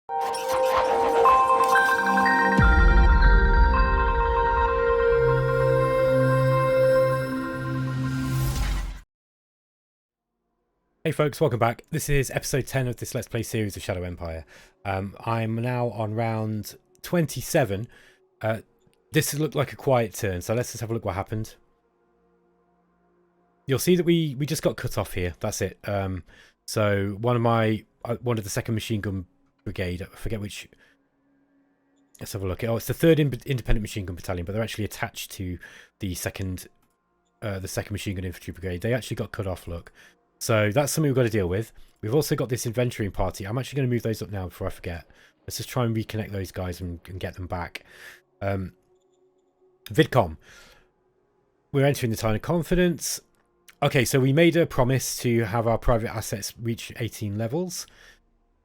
Hey folks, welcome back. This is episode 10 of this Let's Play series of Shadow Empire. I'm now on round 27. This has looked like a quiet turn, so let's just have a look what happened. You'll see that we just got cut off here. That's it. So one of the second machine gun brigade, I forget which. Let's have a look. Oh, it's the 3rd independent machine gun battalion, but they're actually attached to the second machine gun infantry brigade. They actually got cut off. Look. So that's something we've got to deal with. We've also got this inventory party. I'm actually going to move those up now before I forget. Let's just try and reconnect those guys and get them back. VidCom. We're entering the time of confidence. Okay, so we made a promise to have our private assets reach 18 levels.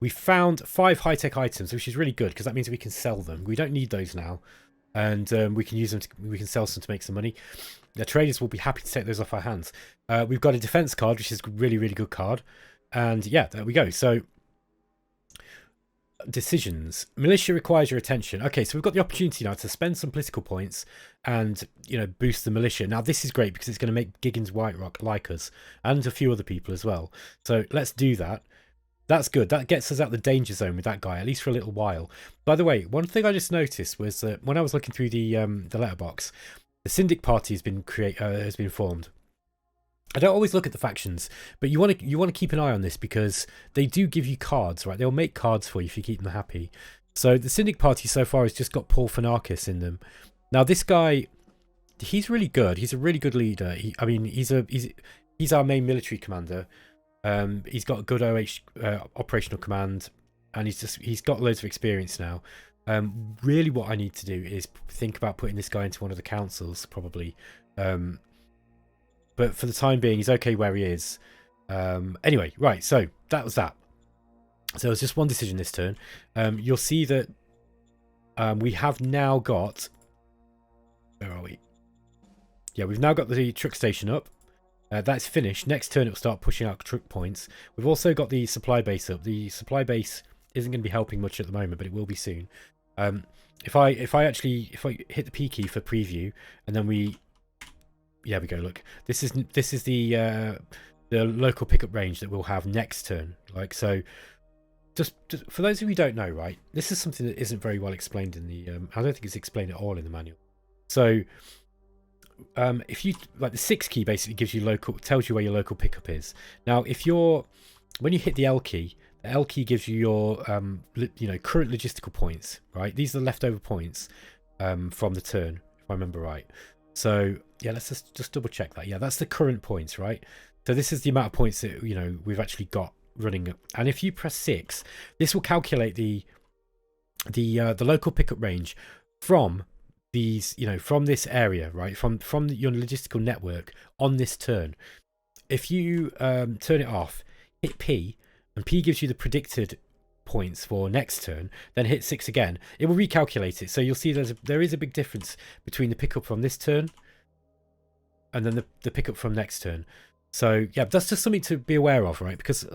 We found 5 high-tech items, which is really good because that means we can sell them. We don't need those now. And we can use them. We can sell some to make some money. The traders will be happy to take those off our hands. We've got a defense card, which is a really, really good card. And yeah, there we go. So decisions. Militia requires your attention. Okay, so we've got the opportunity now to spend some political points and, boost the militia. Now, this is great because it's going to make Giggins Whiterock like us and a few other people as well. So let's do that. That's good. That gets us out the danger zone with that guy, at least for a little while. By the way, one thing I just noticed was that when I was looking through the letterbox, the Syndic Party has been formed. I don't always look at the factions, but you want to keep an eye on this because they do give you cards, right? They'll make cards for you if you keep them happy. So the Syndic Party so far has just got Paul Fanarkis in them. Now this guy, he's really good. He's a really good leader. He's our main military commander. He's got good operational command, and he's got loads of experience now. Really what I need to do is think about putting this guy into one of the councils, probably. But for the time being, he's okay where he is. Anyway, right, so that was that. So it was just one decision this turn. You'll see that we have now got... Where are we? Yeah, we've now got the truck station up. That's finished. Next turn, it'll start pushing out truck points. We've also got the supply base up. The supply base isn't going to be helping much at the moment, but it will be soon. If I hit the P key for preview, and then we go. Look, this is the local pickup range that we'll have next turn. Like so, just for those of you who don't know, right? This is something that isn't very well explained in the. I don't think it's explained at all in the manual. So. If you like the 6 key basically tells you where your local pickup is. Now when you hit the L key gives you your current logistical points, right? These are the leftover points from the turn, if I remember right. So yeah, let's just double check that. Yeah, that's the current points, right? So this is the amount of points that we've actually got running. And if you press 6, this will calculate the local pickup range from these, from this area, right, from your logistical network on this turn. If you turn it off, hit P, and P gives you the predicted points for next turn, then hit 6 again, it will recalculate it. So you'll see there is a big difference between the pickup from this turn and then the pickup from next turn. So yeah, that's just something to be aware of, right? Because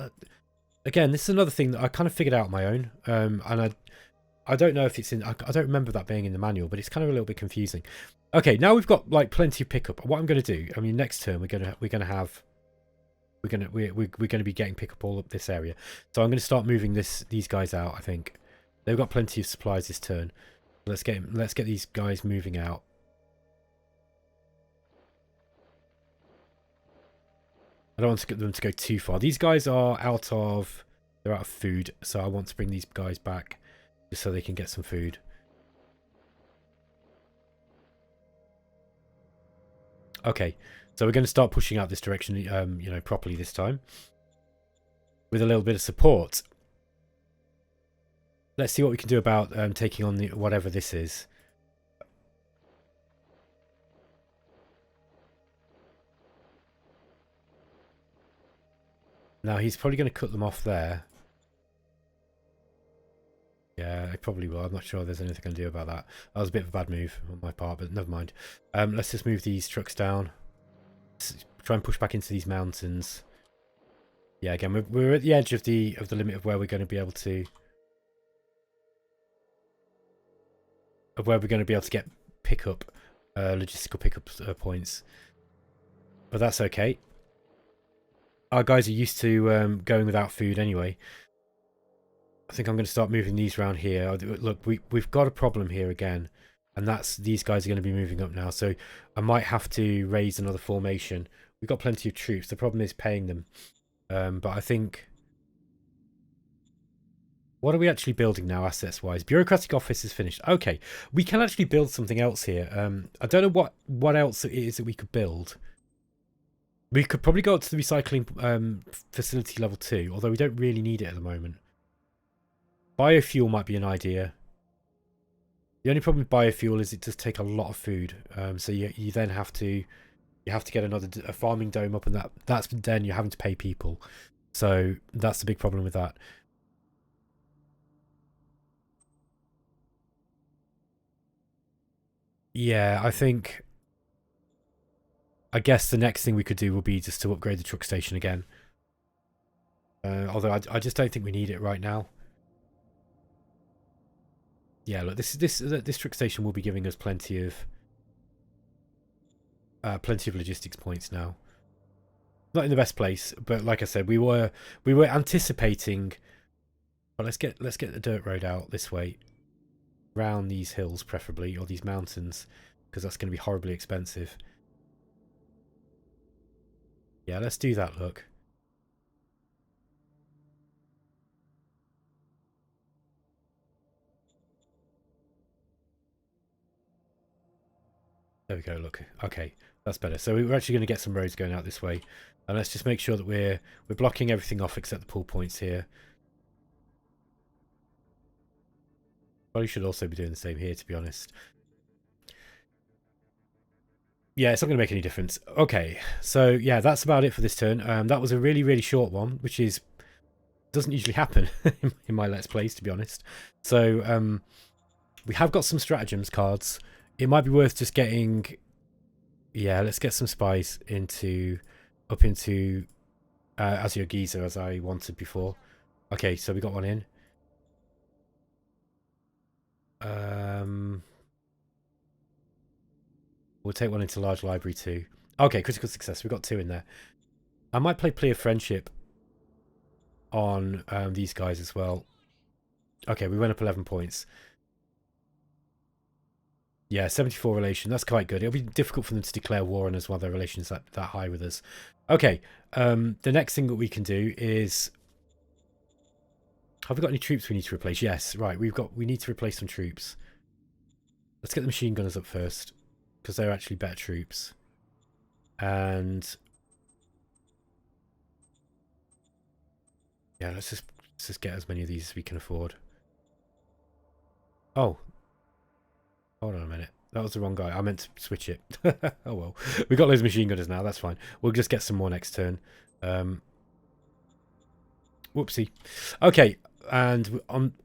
again, this is another thing that I kind of figured out on my own, and I don't know if it's in. I don't remember that being in the manual, but it's kind of a little bit confusing. Okay, now we've got like plenty of pickup. What I'm going to do, I mean, next turn we're going to be getting pickup all up this area. So I'm going to start moving these guys out. I think they've got plenty of supplies this turn. Let's get these guys moving out. I don't want to get them to go too far. These guys are they're out of food, so I want to bring these guys back. Just so they can get some food. Okay, so we're going to start pushing out this direction, properly this time. With a little bit of support. Let's see what we can do about taking on whatever this is. Now he's probably going to cut them off there. Yeah, I probably will. I'm not sure there's anything I can do about that. That was a bit of a bad move on my part, but never mind. Let's just move these trucks down. Let's try and push back into these mountains. Yeah, again, we're at the edge of the limit of where we're going to be able to of where we're going to be able to get logistical pickup points. But that's okay. Our guys are used to going without food anyway. I think I'm going to start moving these around here. Look, we've got a problem here again, and that's these guys are going to be moving up now. So I might have to raise another formation. We've got plenty of troops. The problem is paying them. But I think... What are we actually building now, assets-wise? Bureaucratic office is finished. Okay, we can actually build something else here. I don't know what else it is that we could build. We could probably go up to the recycling facility level 2, although we don't really need it at the moment. Biofuel might be an idea. The only problem with biofuel is it does take a lot of food. So you then have to get a farming dome up, and that's then you're having to pay people. So that's the big problem with that. Yeah, I guess the next thing we could do will be just to upgrade the truck station again. Although I just don't think we need it right now. Yeah, look, this truck station will be giving us plenty of logistics points now. Not in the best place, but like I said, we were anticipating. But let's get the dirt road out this way, round these hills preferably, or these mountains, because that's going to be horribly expensive. Yeah, let's do that. Look. There we go, look. Okay, that's better. So we're actually going to get some roads going out this way. And let's just make sure that we're blocking everything off except the pull points here. Probably should also be doing the same here, to be honest. Yeah, it's not going to make any difference. Okay, so yeah, that's about it for this turn. That was a really, really short one, which doesn't usually happen in my Let's Plays, to be honest. So we have got some stratagems cards. It might be worth just getting... Yeah, let's get some spies up into Azure Giza as I wanted before. Okay, so we got one in. We'll take one into Large Library too. Okay, critical success. We've got 2 in there. I might play Plea of Friendship on these guys as well. Okay, we went up 11 points. Yeah, 74 relation. That's quite good. It'll be difficult for them to declare war on us while their relation's that high with us. Okay, the next thing that we can do is... Have we got any troops we need to replace? Yes, right. We need to replace some troops. Let's get the machine gunners up first, because they're actually better troops. And... Yeah, let's just get as many of these as we can afford. Oh. Hold on a minute. That was the wrong guy. I meant to switch it. Oh well. We've got those machine gunners now. That's fine. We'll just get some more next turn. Whoopsie. Okay. And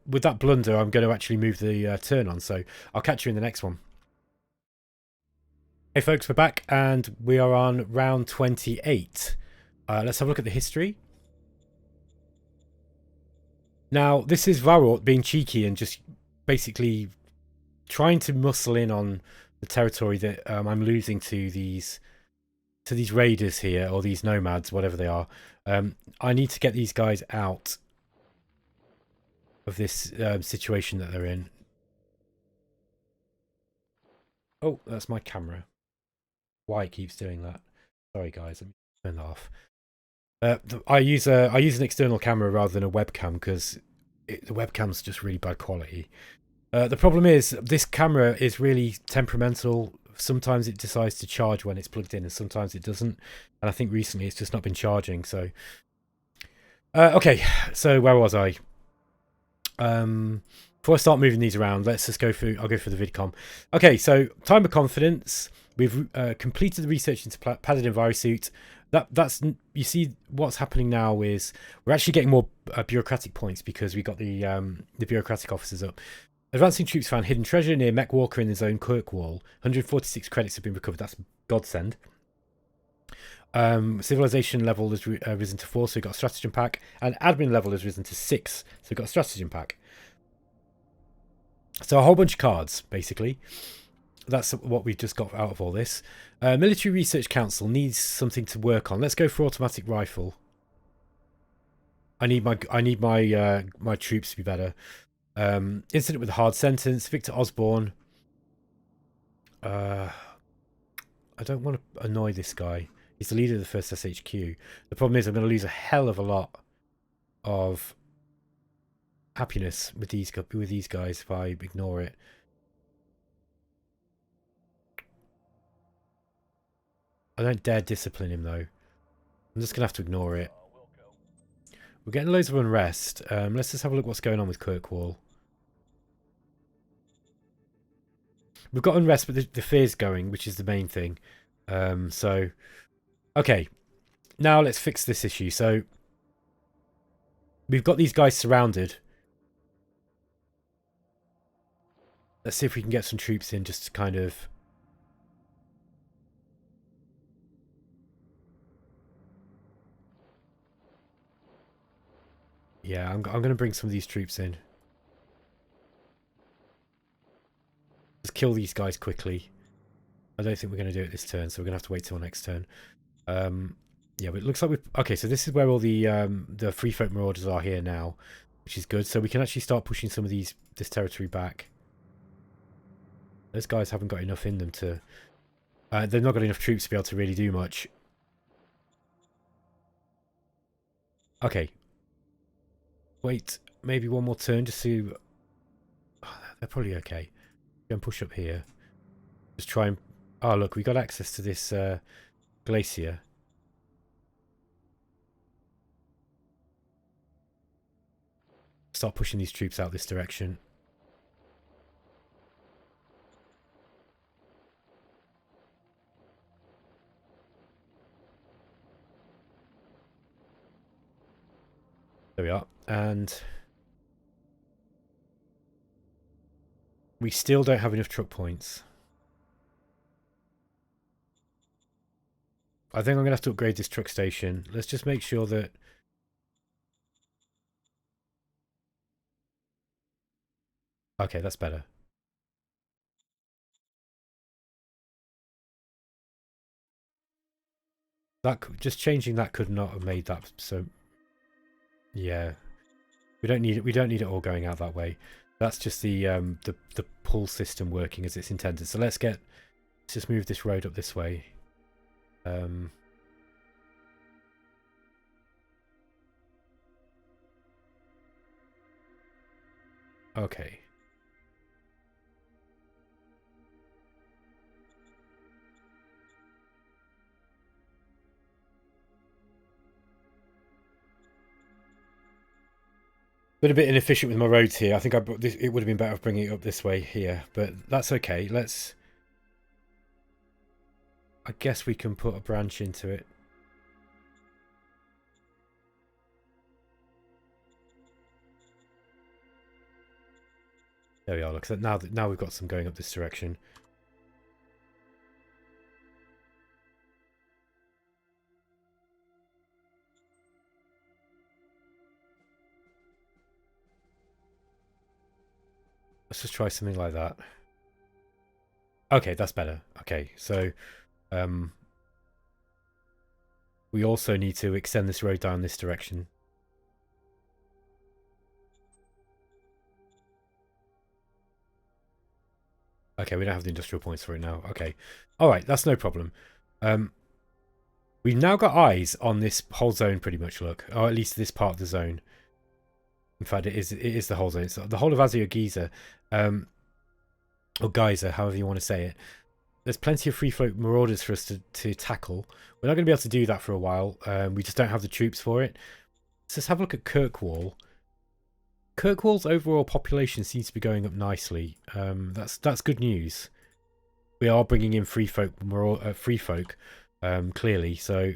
with that blunder, I'm going to actually move the turn on. So I'll catch you in the next one. Hey folks, we're back. And we are on round 28. Let's have a look at the history. Now, this is Varrock being cheeky and just basically trying to muscle in on the territory that I'm losing to these raiders here, or these nomads, whatever they are. I need to get these guys out of this situation that they're in. Oh, that's my camera. Why it keeps doing that? Sorry, guys. Let me turn that off. I use an external camera rather than a webcam because the webcam's just really bad quality. The problem is this camera is really temperamental. Sometimes it decides to charge when it's plugged in and sometimes it doesn't. And I think recently it's just not been charging. So, okay. So where was I? Before I start moving these around, let's just go through. I'll go through the vidcom. Okay. So time of confidence. We've completed the research into padded envirosuit. That's you see what's happening now is we're actually getting more bureaucratic points because we got the bureaucratic officers up. Advancing troops found hidden treasure near Mech Walker in the zone Kirkwall. 146 credits have been recovered. That's godsend. Civilization level has risen to 4, so we've got a stratagem pack. And admin level has risen to 6, so we've got a stratagem pack. So a whole bunch of cards, basically. That's what we've just got out of all this. Military Research Council needs something to work on. Let's go for automatic rifle. I need my my troops to be better. Incident with a hard sentence. Victor Osborne. I don't want to annoy this guy. He's the leader of the first SHQ. The problem is I'm going to lose a hell of a lot of happiness with these guys if I ignore it. I don't dare discipline him though. I'm just going to have to ignore it. We're getting loads of unrest. Let's just have a look what's going on with Kirkwall. We've got unrest, but the fear's going, which is the main thing. So, okay. Now let's fix this issue. So, we've got these guys surrounded. Let's see if we can get some troops in just to kind of... Yeah, I'm going to bring some of these troops in. Just kill these guys quickly. I don't think we're going to do it this turn, so we're going to have to wait till next turn. Yeah, but it looks like we've... Okay, so this is where all the Free Folk Marauders are here now, which is good. So we can actually start pushing some of this territory back. Those guys haven't got enough in them to... they've not got enough troops to be able to really do much. Okay. Wait, maybe one more turn just to... Oh, they're probably okay. Go and push up here. Just try and... Oh, look, we got access to this glacier. Start pushing these troops out this direction. There we are. And we still don't have enough truck points. I think I'm going to have to upgrade this truck station. Let's just make sure that... Okay, that's better. Just changing that could not have made that so... Yeah. We don't need it all going out that way. That's just the pull system working as it's intended. So let's just move this road up this way. Okay. Been a bit inefficient with my roads here. I think it would have been better bringing it up this way here, but that's okay. Let's... I guess we can put a branch into it. There we are. Look, now we've got some going up this direction. Let's just try something like that. Okay, that's better. Okay, so we also need to extend this road down this direction. Okay, we don't have the industrial points for it now. Okay. Alright, that's no problem. We've now got eyes on this whole zone pretty much, look. Or at least this part of the zone. In fact, it is the whole zone. It's the whole of Azure Giza. Or Geyser, however you want to say it. There's plenty of free folk marauders for us to tackle. We're not going to be able to do that for a while. We just don't have the troops for it. Let's just have a look at Kirkwall. Kirkwall's overall population seems to be going up nicely. That's good news. We are bringing in free folk, clearly. So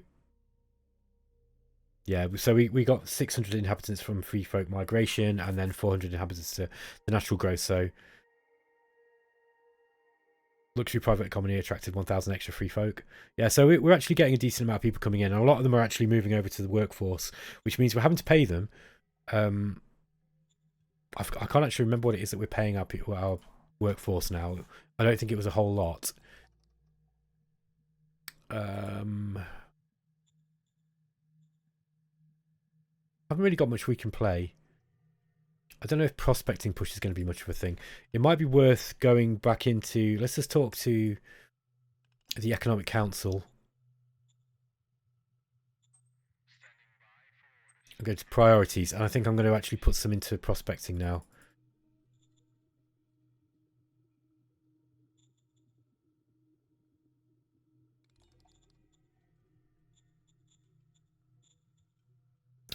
yeah, so we got 600 inhabitants from free folk migration, and then 400 inhabitants to the natural growth. So luxury private economy attracted 1,000 extra free folk. Yeah, so we're actually getting a decent amount of people coming in, and a lot of them are actually moving over to the workforce, which means we're having to pay them. I can't actually remember what it is that we're paying our workforce now. I don't think it was a whole lot. Haven't really got much we can play. I don't know if prospecting push is going to be much of a thing. It might be worth going back into... Let's just talk to the Economic Council. I'll go to priorities, and I think I'm going to actually put some into prospecting now.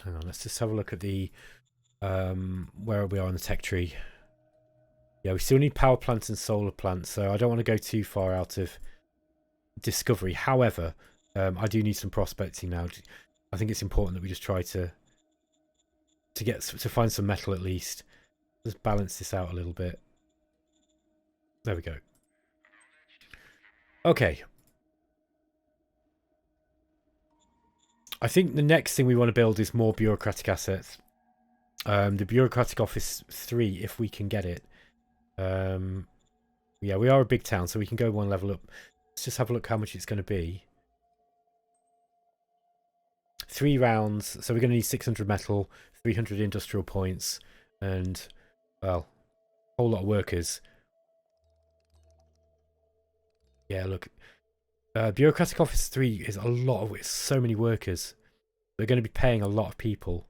Hang on, let's just have a look at the... where we are on the tech tree. Yeah, we still need power plants and solar plants, so I don't want to go too far out of discovery. However, I do need some prospecting now. I think it's important that we just try to find some metal at least. Let's balance this out a little bit. There we go. Okay. I think the next thing we want to build is more bureaucratic assets. The bureaucratic office 3, if we can get it. Yeah, we are a big town, so we can go one level up. Let's just have a look how much it's going to be. 3 rounds, so we're going to need 600 metal, 300 industrial points, and, well, a whole lot of workers. Yeah, look. Bureaucratic Office 3 is a lot of... It's so many workers. They're going to be paying a lot of people.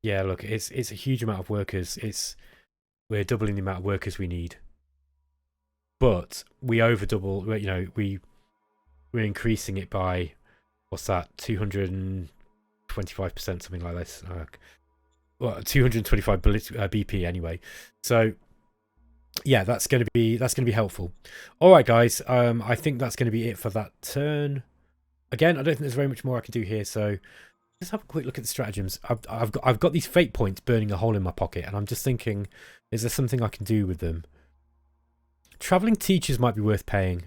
Yeah, look, it's a huge amount of workers. We're doubling the amount of workers we need. But we over double, you know, we're increasing it by, what's that, 225%, something like this. Well, 225 BP anyway. So yeah, that's going to be helpful. All right, guys. I think that's going to be it for that turn. Again, I don't think there's very much more I can do here. So let's have a quick look at the stratagems. I've got these fate points burning a hole in my pocket, and I'm just thinking, is there something I can do with them? Traveling teachers might be worth playing.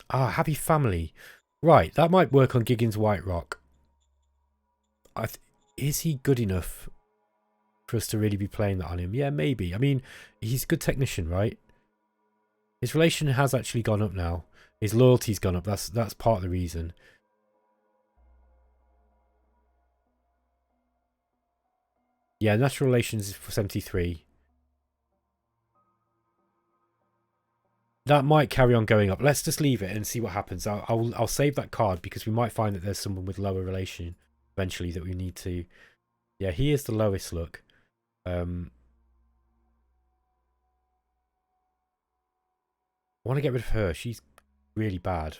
Happy family. Right, that might work on Giggins White Rock. Is he good enough for us to really be playing that on him? Yeah, maybe. I mean, he's a good technician, right? His relation has actually gone up now. His loyalty's gone up. That's part of the reason. Yeah, natural relations is for 73. That might carry on going up. Let's just leave it and see what happens. I'll save that card because we might find that there's someone with lower relation eventually that we need to... Yeah, he is the lowest, look. I want to get rid of her. She's really bad.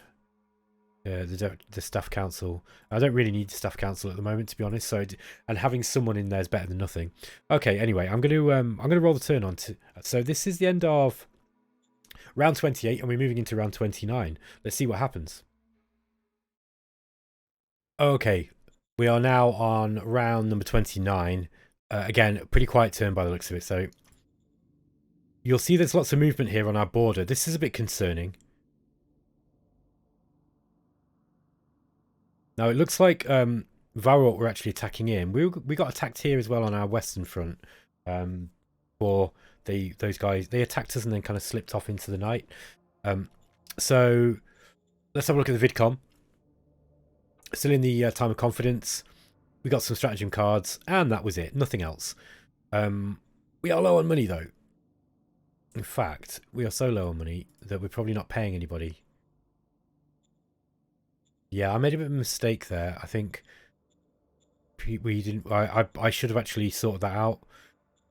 The staff council. I don't really need the staff council at the moment, to be honest. So, and having someone in there is better than nothing. Okay. Anyway, I'm gonna roll the turn on to. So this is the end of round 28, and we're moving into round 29. Let's see what happens. Okay, we are now on round number 29. Again, pretty quiet turn by the looks of it. So you'll see there's lots of movement here on our border. This is a bit concerning. Now, it looks like Varrock were actually attacking in. We got attacked here as well on our western front. For those guys. They attacked us and then kind of slipped off into the night. So, let's have a look at the VidCom. Still in the time of confidence. We got some stratagem cards, and that was it. Nothing else. We are low on money, though. In fact, we are so low on money that we're probably not paying anybody. Yeah, I made a bit of a mistake there. I think we didn't... I should have actually sorted that out.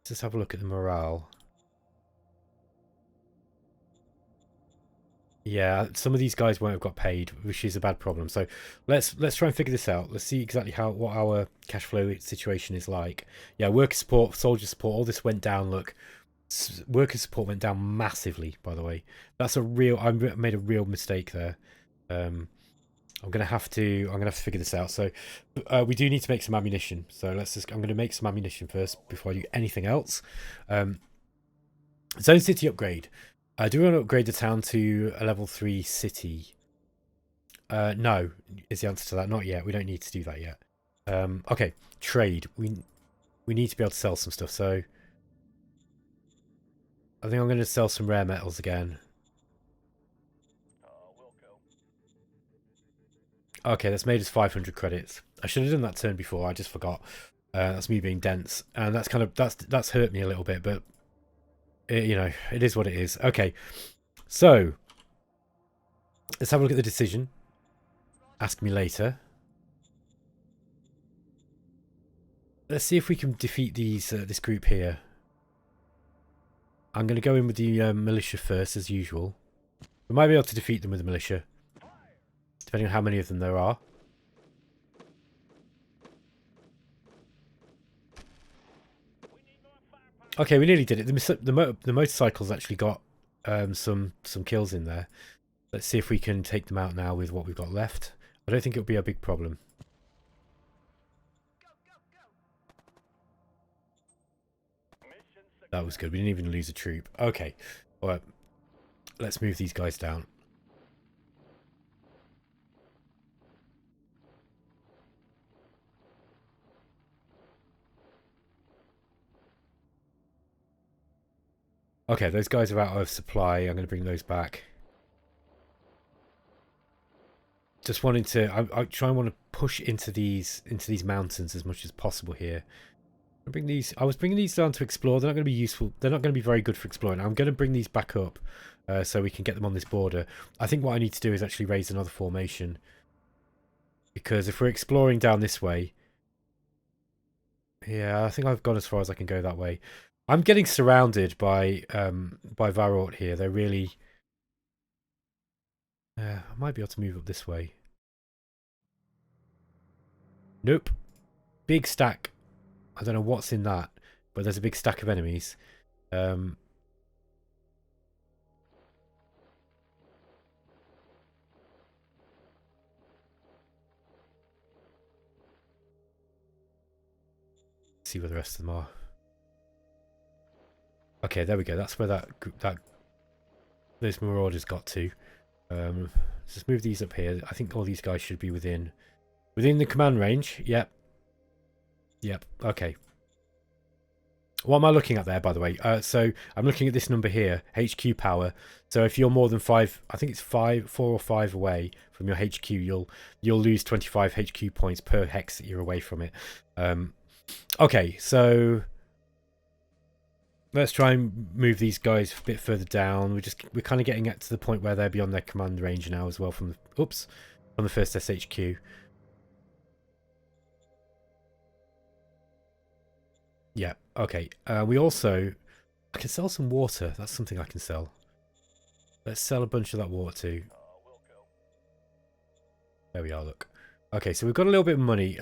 Let's just have a look at the morale. Yeah, some of these guys won't have got paid, which is a bad problem. So let's try and figure this out. Let's see exactly what our cash flow situation is like. Yeah, worker support, soldier support, all this went down. Look, worker support went down massively, by the way. That's a real... I made a real mistake there. I'm gonna have to figure this out. So we do need to make some ammunition. So I'm gonna make some ammunition first before I do anything else. Zone City upgrade. Do we want to upgrade the town to a level 3 city? No, is the answer to that. Not yet. We don't need to do that yet. Okay, trade. We need to be able to sell some stuff, so I think I'm going to sell some rare metals again. Okay, that's made us 500 credits. I should have done that turn before. I just forgot. That's me being dense, and that's kind of that's hurt me a little bit, but you know, it is what it is. Okay, so let's have a look at the decision. Ask me later. Let's see if we can defeat these this group here. I'm going to go in with the militia first, as usual. We might be able to defeat them with the militia, depending on how many of them there are. Okay, we nearly did it. The motorcycles actually got some kills in there. Let's see if we can take them out now with what we've got left. I don't think it'll be a big problem. That was good. We didn't even lose a troop. Okay. Alright. Let's move these guys down. Okay, those guys are out of supply. I'm going to bring those back. Just wanting to... I try and want to push into these mountains as much as possible here. I was bringing these down to explore. They're not going to be useful. They're not going to be very good for exploring. I'm going to bring these back up so we can get them on this border. I think what I need to do is actually raise another formation. Because if we're exploring down this way... Yeah, I think I've gone as far as I can go that way. I'm getting surrounded by Varort here. They're really... I might be able to move up this way. Nope. Big stack. I don't know what's in that, but there's a big stack of enemies. See where the rest of them are. Okay, there we go. That's where those marauders got to. Let's just move these up here. I think all these guys should be within the command range. Yep. Yep. Okay. What am I looking at there, by the way? So I'm looking at this number here, HQ power. So if you're more than 5, I think it's 4 or 5 away from your HQ, you'll lose 25 HQ points per hex that you're away from it. Okay, so let's try and move these guys a bit further down. We're kind of getting to the point where they're beyond their command range now as well from the first SHQ. Yeah, okay. We also... I can sell some water. That's something I can sell. Let's sell a bunch of that water too. There we are, look. Okay, so we've got a little bit of money.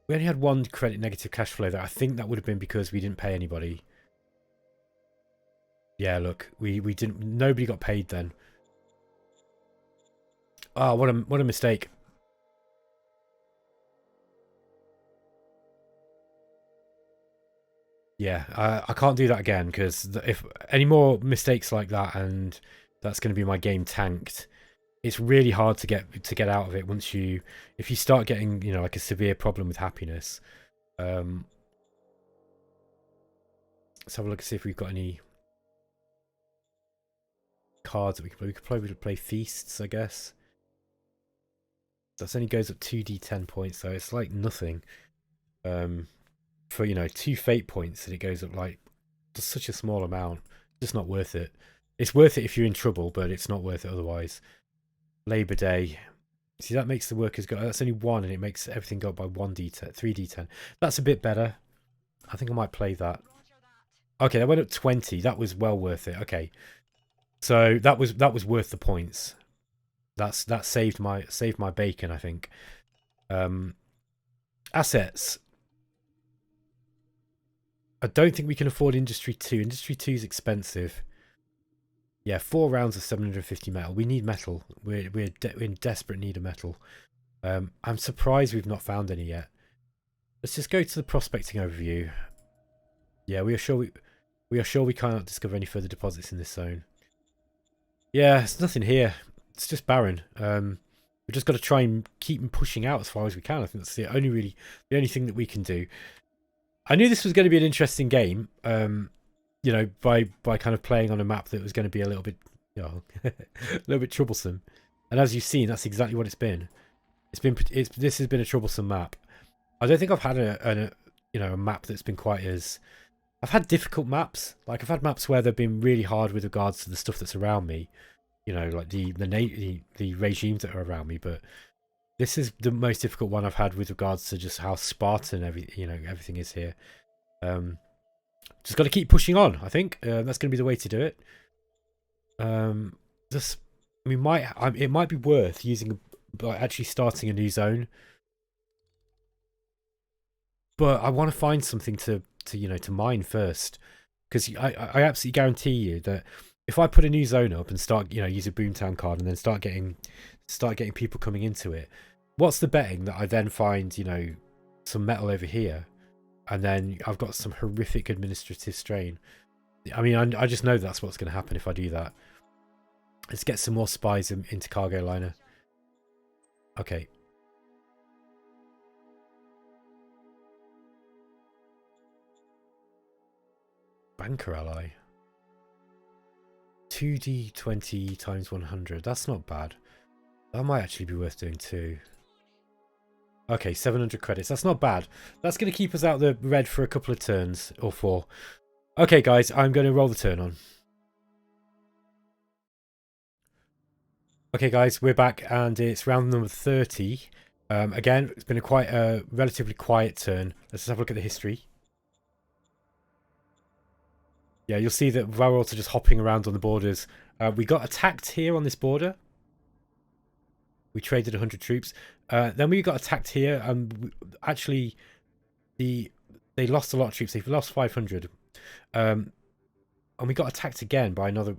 We only had 1 credit negative cash flow there. I think that would have been because we didn't pay anybody. Yeah, look. We didn't... Nobody got paid then. Oh, what a mistake. Yeah, I can't do that again because if any more mistakes like that, and that's going to be my game tanked. It's really hard to get out of it if you start getting, you know, like a severe problem with happiness. Let's have a look and see if we've got any cards that we can play. We could probably play feasts, I guess. That only goes up 2d10 points, so it's like nothing. For, you know, 2 fate points, and it goes up like just such a small amount. It's just not worth it. It's worth it if you're in trouble, but it's not worth it otherwise. Labor Day. See, that makes the workers go... That's only 1, and it makes everything go up by 1d10, 3d10. That's a bit better. I think I might play that. Okay, that went up 20. That was well worth it. Okay. So that was worth the points. That saved my bacon, I think. Assets. I don't think we can afford Industry 2. Industry 2 is expensive. Yeah, 4 rounds of 750 metal. We need metal. We're in desperate need of metal. I'm surprised we've not found any yet. Let's just go to the prospecting overview. Yeah, we are sure We are sure we cannot discover any further deposits in this zone. Yeah, there's nothing here. It's just barren. We've just got to try and keep pushing out as far as we can. I think that's the only thing that we can do. I knew this was going to be an interesting game. You know, by kind of playing on a map that was going to be a little bit, you know, a little bit troublesome. And as you've seen, that's exactly what it's been. This has been a troublesome map. I don't think I've had a map that's been quite as. I've had difficult maps. Like I've had maps where they've been really hard with regards to the stuff that's around me. You know, like the regimes that are around me. But this is the most difficult one I've had with regards to just how Spartan everything is here. Just got to keep pushing on. I think that's going to be the way to do it. It might be worth using actually starting a new zone. But I want to find something to mine first, because I absolutely guarantee you that if I put a new zone up and start use a Boomtown card and then start getting people coming into it, what's the betting that I then find some metal over here, and then I've got some horrific administrative strain? I mean, I just know that's what's going to happen if I do that. Let's get some more spies into cargo liner. Okay. Banker ally. 2d20 times 100. That's not bad. That might actually be worth doing too. Okay, 700 credits. That's not bad. That's going to keep us out the red for a couple of turns, or 4. Okay, guys, I'm going to roll the turn on. Okay, guys, we're back, and it's round number 30. Again, it's been a relatively quiet turn. Let's just have a look at the history. Yeah, you'll see that Varrots are just hopping around on the borders. We got attacked here on this border. We traded 100 troops. Then we got attacked here, and actually, they lost a lot of troops. They've lost 500. And we got attacked again by another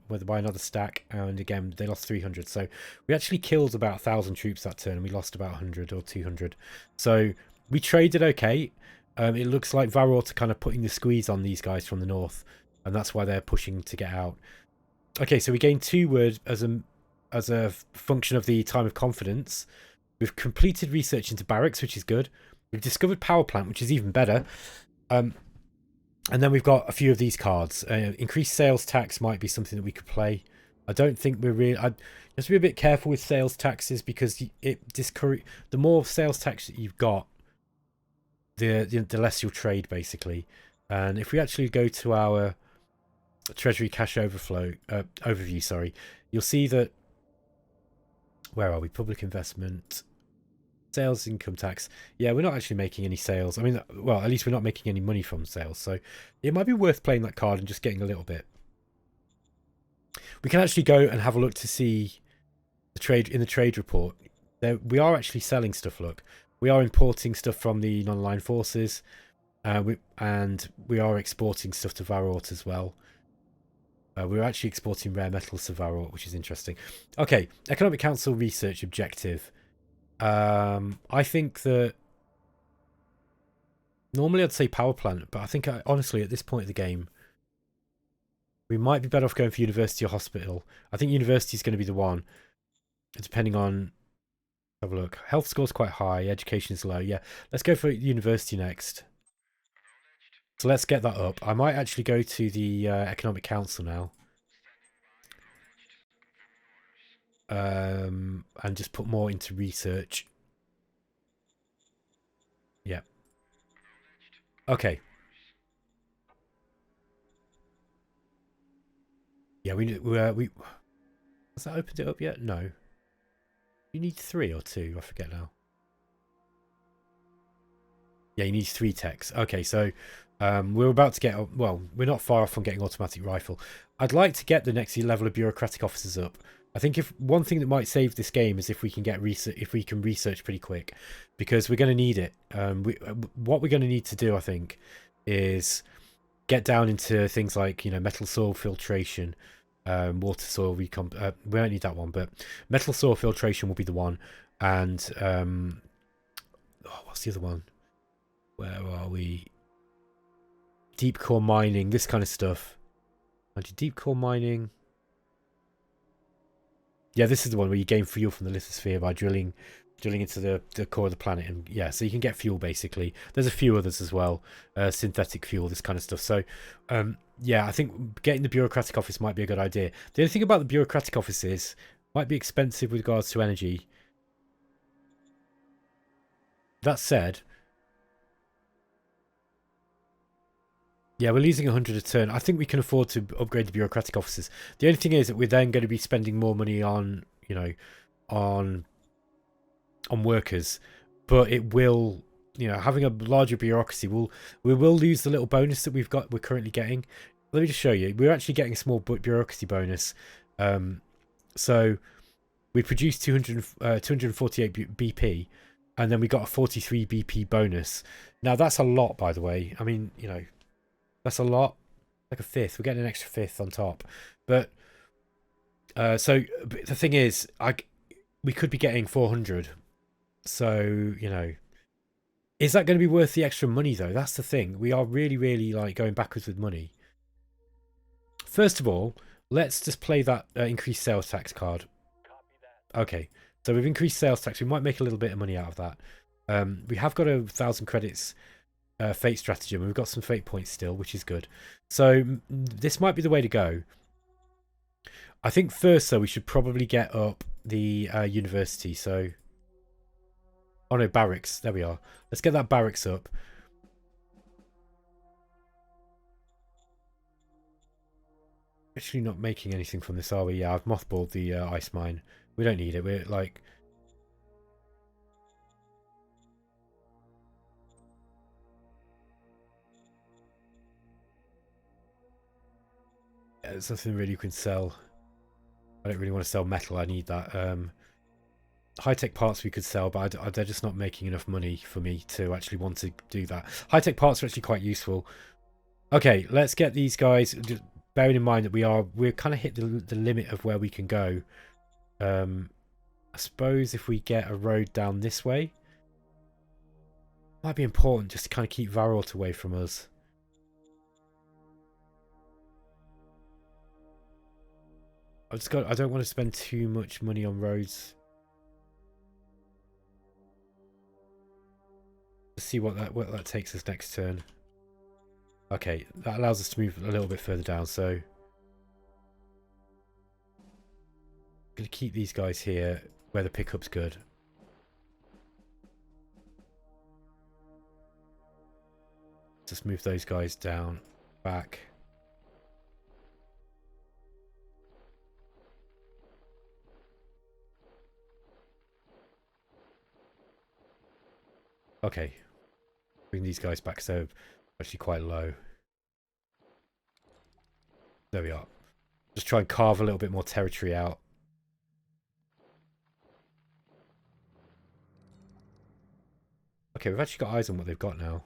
stack, and again they lost 300. So we actually killed about 1,000 troops that turn, and we lost about 100 or 200. So we traded okay. It looks like Varrots are kind of putting the squeeze on these guys from the north, and that's why they're pushing to get out. Okay, so we gained 2 words as a function of the time of confidence. We've completed research into barracks, which is good. We've discovered power plant, which is even better. And then we've got a few of these cards. Increased sales tax might be something that we could play. I don't think we're really. I just be a bit careful with sales taxes, because the more sales tax that you've got, the less you'll trade, basically. And if we actually go to our treasury cash overview, sorry, you'll see that. Where are we? Public investment, sales, income tax. Yeah, we're not actually making any sales. I mean, well, at least we're not making any money from sales. So it might be worth playing that card and just getting a little bit. We can actually go and have a look to see the trade report. We are actually selling stuff. Look, we are importing stuff from the non-aligned forces, and we are exporting stuff to Varrot as well. We're actually exporting rare metals to Varrot, which is interesting. Okay, Economic Council research objective. I think that normally I'd say power plant, but I think honestly at this point of the game, we might be better off going for university or hospital. I think university is going to be the one, depending on. Have a look. Health score's quite high. Education is low. Yeah, let's go for university next. So let's get that up. I might actually go to the Economic Council now. And just put more into research. Yeah. Okay. Yeah, we has that opened it up yet? No. You need 3 or 2. I forget now. Yeah, you need 3 techs. Okay, so we're about to get. Well, we're not far off from getting automatic rifle. I'd like to get the next level of bureaucratic officers up. I think if one thing that might save this game is if we can get research pretty quick, because we're going to need it. What we're going to need to do, I think, is get down into things like metal soil filtration, water soil recomp. We don't need that one, but metal soil filtration will be the one. And what's the other one? Where are we? Deep core mining, this kind of stuff. Anti-deep core mining. Yeah, this is the one where you gain fuel from the lithosphere by drilling into the core of the planet. And yeah, so you can get fuel basically. There's a few others as well. Synthetic fuel, this kind of stuff. So yeah, I think getting the bureaucratic office might be a good idea. The only thing about the bureaucratic office is might be expensive with regards to energy. That said, yeah, we're losing 100 a turn. I think we can afford to upgrade the bureaucratic offices. The only thing is that we're then going to be spending more money on, you know, on workers, but it will, you know, having a larger bureaucracy we will lose the little bonus that we're currently getting. Let me just show you. We're actually getting a small bureaucracy bonus. So we produced 248 BP, and then we got a 43 BP bonus. Now that's a lot, by the way. I mean, you know, that's a lot. Like a fifth. We're getting an extra fifth on top. But so the thing is, we could be getting 400. So, you know, is that going to be worth the extra money though? That's the thing. We are really, really like going backwards with money. First of all, let's just play that increased sales tax card. Okay, so we've increased sales tax. We might make a little bit of money out of that. We have got 1,000 credits fate stratagem. We've got some fate points still, which is good. So this might be the way to go. I think first though we should probably get up the university. So, oh no, barracks. There we are. Let's get that barracks up. Actually not making anything from this, are we? Yeah, I've mothballed the ice mine. We don't need it. We're like... There's nothing really you can sell. I don't really want to sell metal. I need that. High-tech parts we could sell, but they're just not making enough money for me to actually want to do that. High-tech parts are actually quite useful. Okay, let's get these guys... Just bearing in mind that we're kind of hit the limit of where we can go. I suppose if we get a road down this way, might be important just to kind of keep Varrolt away from us. I don't want to spend too much money on roads. Let's see what that takes us next turn. Okay, that allows us to move a little bit further down, so I'm going to keep these guys here where the pickup's good. Just move those guys down, back. Okay, bring these guys back so they're actually quite low. There we are. Just try and carve a little bit more territory out. Okay, we've actually got eyes on what they've got now.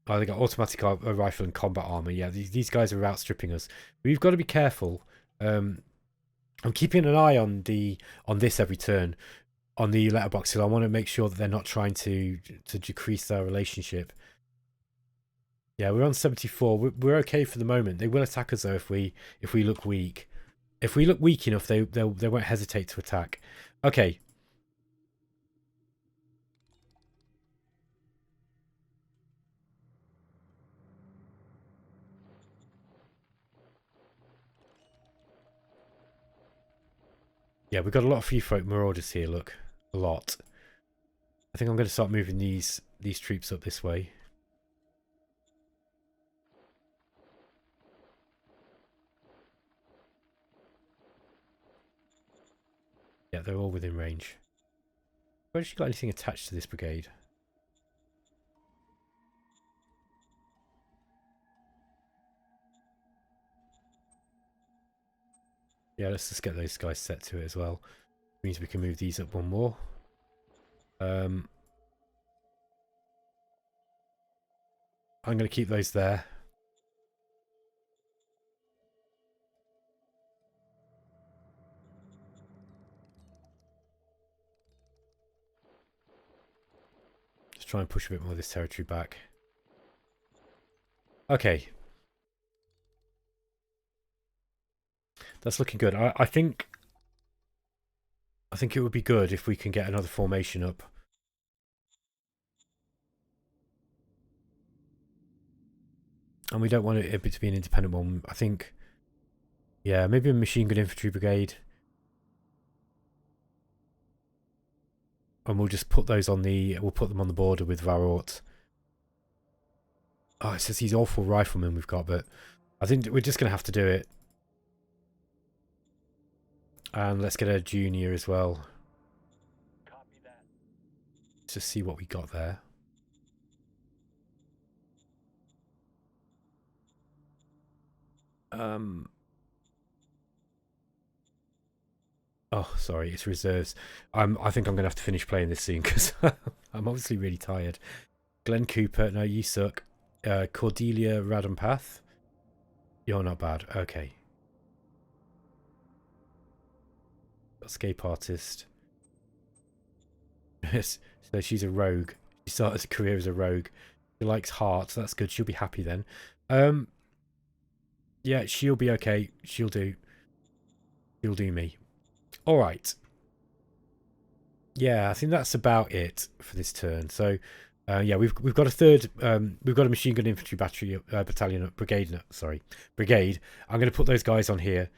Oh, they got automatic rifle and combat armor. Yeah, these guys are outstripping us. We've got to be careful. I'm keeping an eye on this every turn on the letterbox, so I want to make sure that they're not trying to decrease their relationship. Yeah, we're on 74. We're okay for the moment. They will attack us though if we look weak. If we look weak enough, they won't hesitate to attack. Okay. Yeah, we've got a lot of free folk marauders here. Look, a lot. I think I'm going to start moving these troops up this way. Yeah, they're all within range. Have I actually got anything attached to this brigade? Yeah, let's just get those guys set to it as well. Means we can move these up one more. I'm going to keep those there. Just try and push a bit more of this territory back. Okay. That's looking good. I think it would be good if we can get another formation up. And we don't want it to be an independent one. I think, yeah, maybe a machine gun infantry brigade. And we'll just put those on the... We'll put them on the border with Varort. Oh, it's just these awful riflemen we've got, but I think we're just going to have to do it. And let's get a junior as well. Copy that. Let's just see what we got there. Oh, sorry, it's reserves. I think I'm going to have to finish playing this soon because I'm obviously really tired. Glenn Cooper, no, you suck. Cordelia Radompath. You're not bad. Okay. Escape artist. Yes, so she's a rogue. She started her career as a rogue. She likes hearts. That's good. She'll be happy then. Yeah, she'll be okay. She'll do me. All right. Yeah, I think that's about it for this turn. So, yeah, we've got a third. We've got a machine gun infantry battery battalion brigade. Sorry, brigade. I'm going to put those guys on here.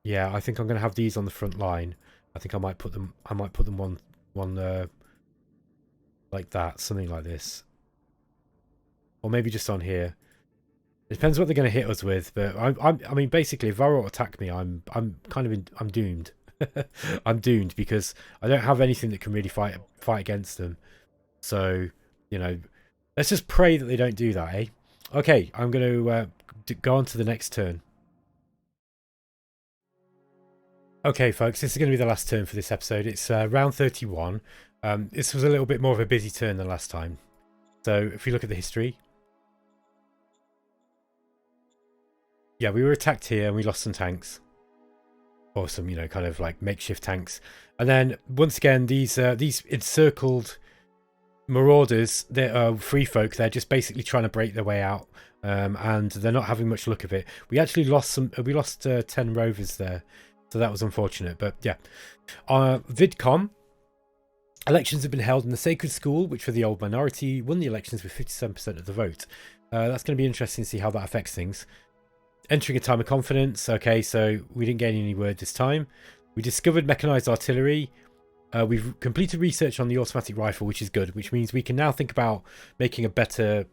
Yeah, I think I'm going to have these on the front line. I think I might put them. one like that, something like this, or maybe just on here. It depends what they're going to hit us with, but I mean, basically, if Varro attack me, I'm doomed. I'm doomed because I don't have anything that can really fight against them. So, you know, let's just pray that they don't do that, eh? Okay, I'm going to go on to the next turn. Okay, folks, this is going to be the last turn for this episode. It's round 31. This was a little bit more of a busy turn than last time. So, if you look at the history, yeah, we were attacked here and we lost some tanks. Or some, you know, kind of like makeshift tanks. And then, once again, these encircled marauders, they're free folk. They're just basically trying to break their way out. And they're not having much luck of it. We actually lost some... We lost 10 rovers there. So that was unfortunate. But, yeah. VidCom. Elections have been held in the Sacred School, which for the old minority won the elections with 57% of the vote. That's going to be interesting to see how that affects things. Entering a time of confidence. Okay, so we didn't gain any word this time. We discovered mechanized artillery. We've completed research on the automatic rifle, which is good, which means we can now think about making a better,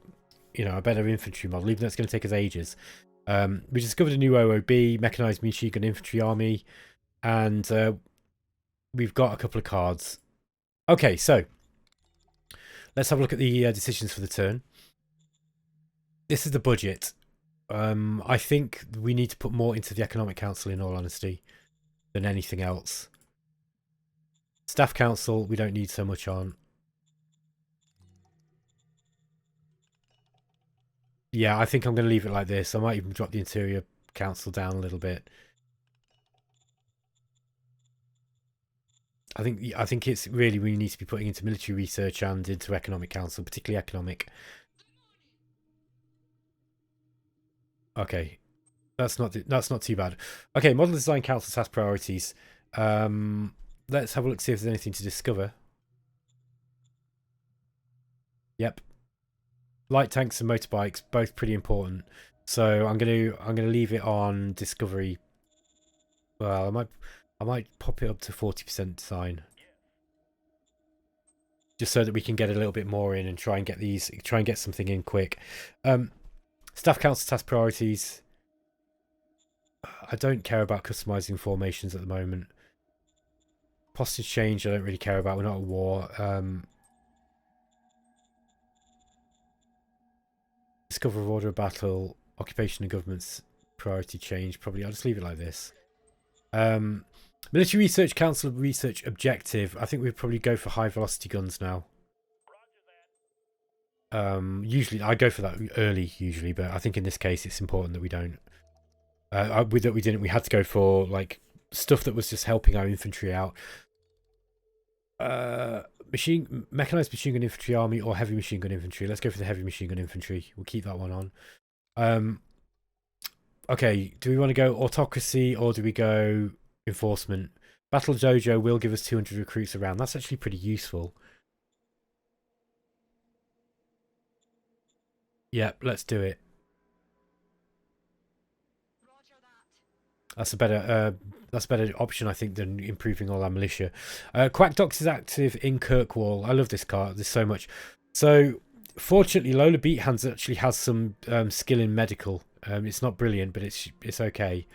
you know, a better infantry model, even though it's going to take us ages. We discovered a new OOB, mechanized machine gun infantry army, and we've got a couple of cards. Okay, so let's have a look at the decisions for the turn. This is the budget. I think we need to put more into the Economic Council, in all honesty, than anything else. Staff Council, we don't need so much on. Yeah, I think I'm going to leave it like this. I might even drop the Interior Council down a little bit. I think it's really we need to be putting into military research and into Economic Council, particularly economic. Okay, that's not too bad. Okay, Model Design Council has priorities. Let's have a look, see if there's anything to discover. Yep, light tanks and motorbikes, both pretty important. So I'm gonna leave it on discovery. Well, I might pop it up to 40% design, just so that we can get a little bit more in and try and get something in quick. Staff Council task priorities. I don't care about customizing formations at the moment. Postage change, I don't really care about. We're not at war. Discover of order of battle, occupation and government's priority change. Probably I'll just leave it like this. Military Research Council research objective. I think we'd probably go for high velocity guns now. Usually I go for that early usually, but I think in this case it's important that we don't. We had to go for like stuff that was just helping our infantry out. Mechanized machine gun infantry army or heavy machine gun infantry. Let's go for the heavy machine gun infantry. We'll keep that one on. Okay, do we want to go autocracy or do we go enforcement? Battle Dojo will give us 200 recruits around. That's actually pretty useful. Yeah, let's do it. That's a better option, I think, than improving all our militia. Quack Docs is active in Kirkwall. I love this card. There's so much. So, fortunately, Lola Beathands actually has some skill in medical. It's not brilliant, but it's okay.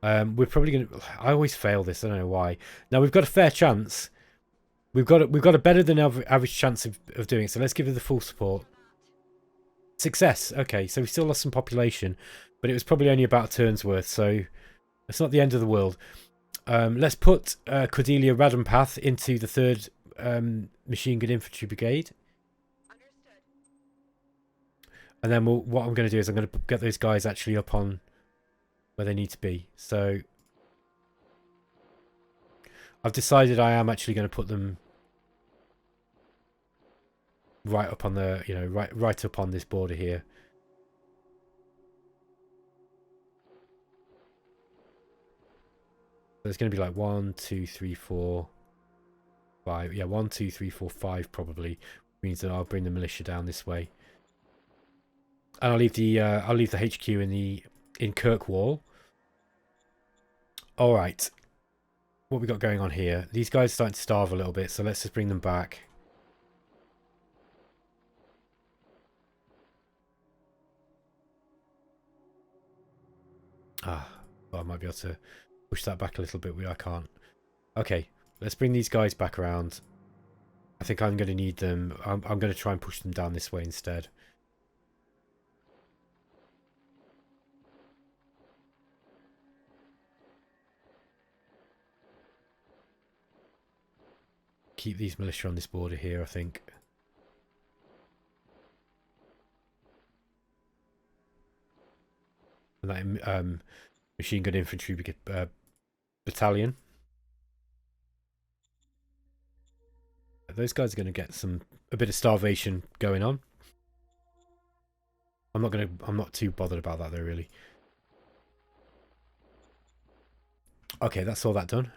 We're probably going to... I always fail this. I don't know why. Now, we've got a fair chance. We've got a better than average chance of doing it. So, let's give her the full support. Success. Okay, so we still lost some population, but it was probably only about a turn's worth, so it's not the end of the world. Let's put Cordelia Radompath into the 3rd Machine Gun Infantry Brigade. Understood. And then what I'm going to do is I'm going to get those guys actually up on where they need to be. So I've decided I am actually going to put them right up on the, you know, right up on this border here. There's going to be like 1, 2, 3, 4, 5. Yeah, 1, 2, 3, 4, 5 probably. Which means that I'll bring the militia down this way, and I'll leave the HQ in Kirkwall. All right, what we got going on here? These guys are starting to starve a little bit, so let's just bring them back. Well, I might be able to push that back a little bit. I can't. Okay, let's bring these guys back around. I think I'm going to need them. I'm going to try and push them down this way instead. Keep these militia on this border here, I think. And that machine gun infantry battalion. Those guys are going to get a bit of starvation going on. I'm not too bothered about that though, really. Okay, that's all that done.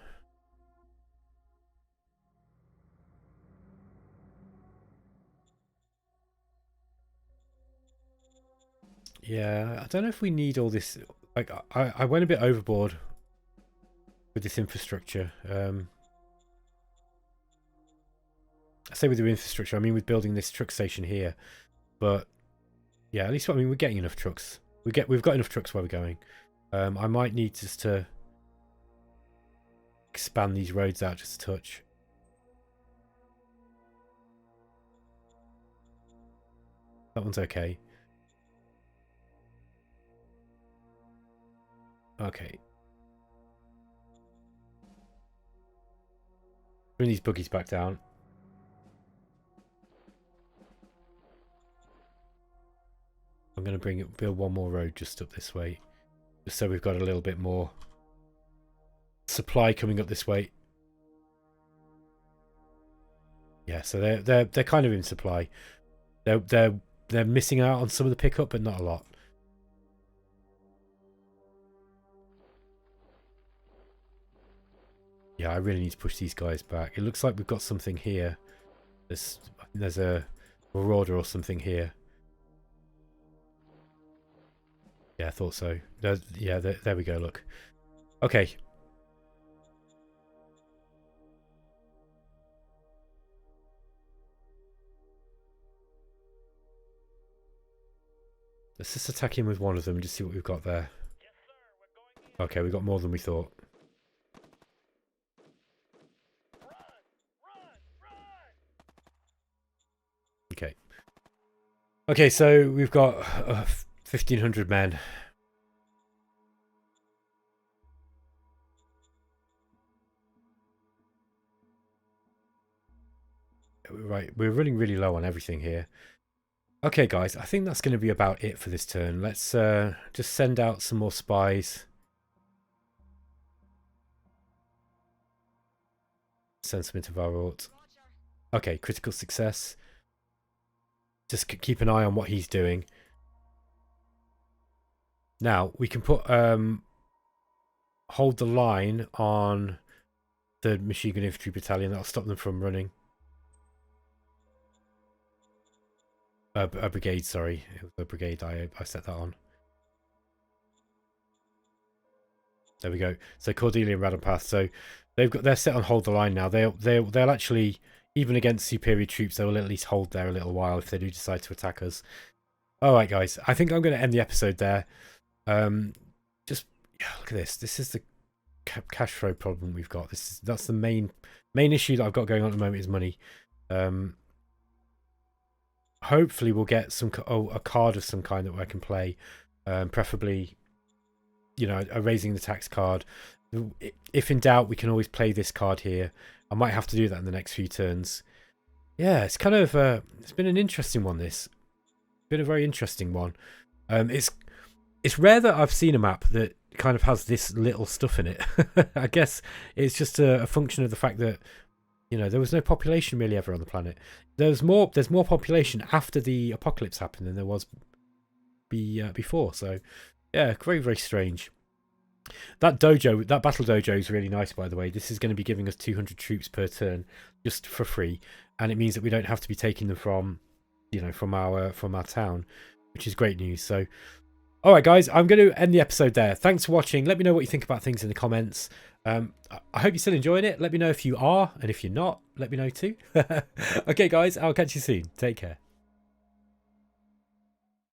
Yeah, I don't know if we need all this. Like, I went a bit overboard with this infrastructure. I say with the infrastructure, I mean with building this truck station here. But yeah, at least I mean we're getting enough trucks. We've got enough trucks where we're going. I might need just to expand these roads out just a touch. That one's okay. Okay. Bring these buggies back down. I'm going to build one more road just up this way, just so we've got a little bit more supply coming up this way. Yeah, so they're kind of in supply. They're missing out on some of the pickup, but not a lot. Yeah, I really need to push these guys back. It looks like we've got something here. There's a marauder or something here. Yeah, I thought so. Yeah, there we go, look. Okay. Let's just attack him with one of them and just see what we've got there. Yes, sir. We're going in. Okay, we got more than we thought. Run! Run! Okay. Okay, so we've got 1,500 men. Right, we're running really low on everything here. Okay, guys, I think that's going to be about it for this turn. Let's just send out some more spies. Send some into Varort. Okay, critical success. Just keep an eye on what he's doing. Now we can put hold the line on the machine gun infantry battalion. That'll stop them from running. A brigade, sorry, it was a brigade. I set that on. There we go. So Cordelia and Radon Path. So they're set on hold the line now. They'll actually, even against superior troops, they will at least hold there a little while if they do decide to attack us. All right, guys. I think I'm going to end the episode there. Just look at this. This is the cash flow problem we've got. That's the main issue that I've got going on at the moment is money. Hopefully we'll get a card of some kind that I can play, preferably, you know, a raising the tax card. If in doubt, we can always play this card here. I might have to do that in the next few turns. Yeah, it's kind of it's been an interesting one. This been a very interesting one. It's rare that I've seen a map that kind of has this little stuff in it. I guess it's just a function of the fact that, you know, there was no population really ever on the planet. There's more population after the apocalypse happened than there was before. So yeah, very, very strange. That dojo, that battle dojo is really nice, by the way. This is going to be giving us 200 troops per turn just for free, and it means that we don't have to be taking them from, you know, from our town, which is great news. So all right, guys, I'm going to end the episode there. Thanks for watching. Let me know what you think about things in the comments. I hope you're still enjoying it. Let me know if you are, and if you're not, let me know too. Okay, guys, I'll catch you soon. Take care.